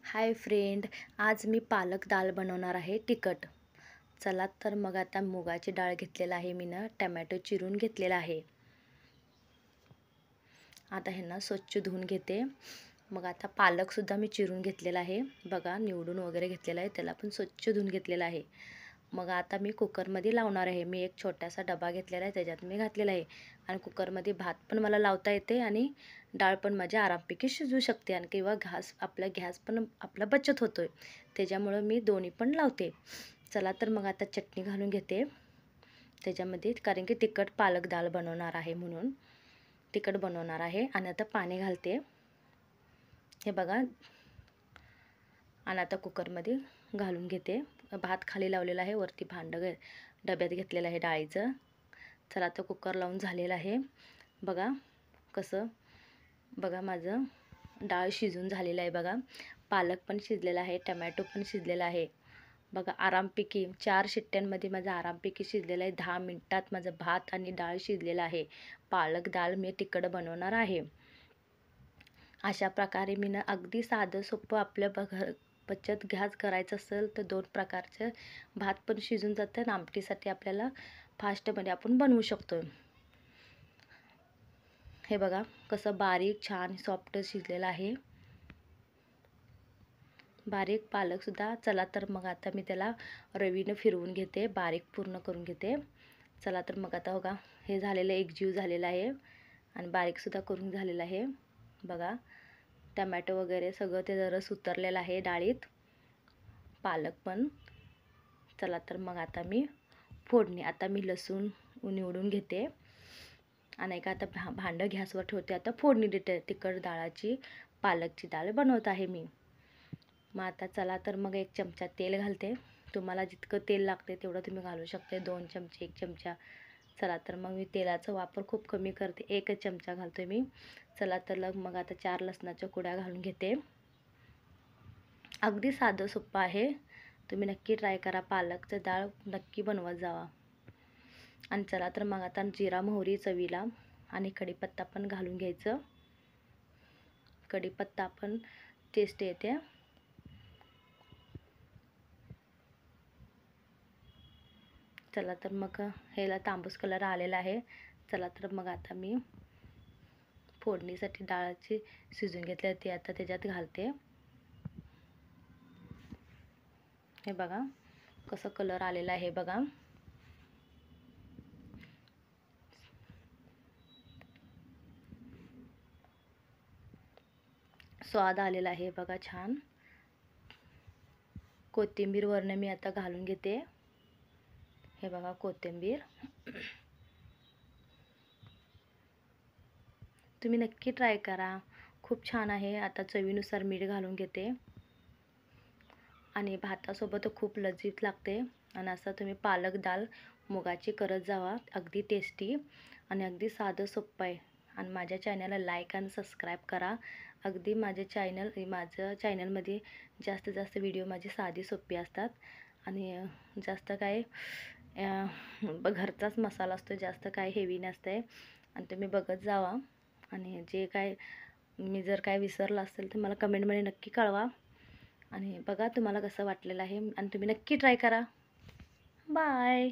Hi friend, आज मी पालक दाल बनवणार आहे तिखट. चला तर मग आता मुगाची डाळ घेतलेला आहे मी ना, टमॅटो चिरून घेतलेला आहे. आता ह्यांना स्वच्छ धुवून घेते. मग आता पालकसुद्धा मी चिरून घेतलेला आहे. बघा निवडून वगैरे घेतलेला आहे, त्याला पण स्वच्छ धुवून घेतलेला आहे. मग आता मी कुकरमध्ये लावणार आहे. मी एक छोटासा डबा घेतलेला आहे, त्याच्यात मी घातलेला आहे. आणि कुकरमध्ये भात पण मला लावता येते आणि डाळ पण माझी आरामपैकी शिजू शकते. आणि किंवा गॅस पण आपला बचत होतो आहे, त्याच्यामुळं मी दोन्ही पण लावते. चला तर मग आता चटणी घालून घेते त्याच्यामध्ये, कारण की तिखट पालक डाळ बनवणार आहे म्हणून तिखट बनवणार आहे. आणि आता पाणी घालते, हे बघा. आणि आता कुकरमध्ये घालून घेते. भात खाली लावलेला आहे, वरती भांडं डब्यात घेतलेलं आहे डाळीचं. चला आता कुकर लावून झालेलं आहे. बघा कसं, बघा माझं डाळ शिजून झालेलं आहे. बघा पालक पण शिजलेला आहे, टमॅटो पण शिजलेला आहे. बघा आरामपैकी 4 शिट्ट्यांमध्ये माझं आरामपैकी शिजलेलं आहे. 10 मिनटात माझं भात आणि डाळ शिजलेलं आहे. पालक डाळ मी तिखट बनवणार आहे. अशा प्रकारे मी ना अगदी साधं सोपं आपल्या बचत गॅस करायचं असेल तर 2 प्रकारचं भात पण शिजून जातं आणि आमटीसाठी आपल्याला फास्टमध्ये आपण बनवू शकतो. हे बघा कसं बारीक छान सॉफ्ट शिजलेलं आहे, बारीक पालकसुद्धा. चला तर मग आता मी त्याला रवीनं फिरवून घेते, बारीक पूर्ण करून घेते. चला तर मग आता बघा हे झालेलं एकजीव झालेलं आहे आणि बारीकसुद्धा करून झालेलं आहे. बघा टमॅटो वगैरे सगळं ते रस उतरलेला आहे डाळीत, पालक पण. चला तर मग आता मी फोडणी, आता मी लसूण निवडून घेते आणि का आता भांडं गॅसवर ठेवते. आता फोडणी देते तिखट डाळाची, पालकची डाळ बनवत आहे मी. मग आता चला तर मग 1 चमचा तेल घालते. तुम्हाला जितकं तेल लागते तेवढं तुम्ही घालू शकते, 2 चमचे 1 चमचा. चला तर मग मी तेलाचा वापर खूप कमी करते, 1 चमचा घालते मी. चला तर मग आता 4 लसणाच्या कुड्या घालून घेते. अगदी साधं सोपं आहे, तुम्ही नक्की ट्राय करा. पालकचं डाळ नक्की बनवत जावा. आणि चला तर मग आता जिरा मोहरी चवीला आणि कढीपत्ता पण घालून घ्यायचं. कढीपत्ता पण टेस्ट येते. चला तर मग ह्याला तांबूस कलर आलेला आहे. चला तर मग आता मी फोडणीसाठी डाळाची शिजून घेतली ती आता त्याच्यात घालते. हे बघा कसं कलर आलेला आहे, बघा. स्वाद आलेला आहे बघा छान. कोथिंबीर वरनं मी आता घालून घेते. हे बघा कोथिंबीर, तुम्ही नक्की ट्राय करा, खूप छान आहे. आता चवीनुसार मीठ घालून घेते आणि भातासोबत खूप लजीज लागते. आणि असं तुम्ही पालक डाळ मुगाची करत जावा, अगदी टेस्टी आणि अगदी साधं सोपं आहे. आणि माझ्या चॅनलला लाईक आणि सबस्क्राईब करा. अगदी माझं चॅनलमध्ये जास्तीत जास्त व्हिडिओ माझी साधी सोपी असतात आणि जास्त काय घरचाच मसाला असतो, जास्त काय हेवी नसते. आणि तुम्ही बघत जावा. आणि जे काय मी जर काय विसरलं असेल तर मला कमेंटमध्ये नक्की कळवा. आणि बघा तुम्हाला कसं वाटलेलं आहे आणि तुम्ही नक्की ट्राय करा. बाय.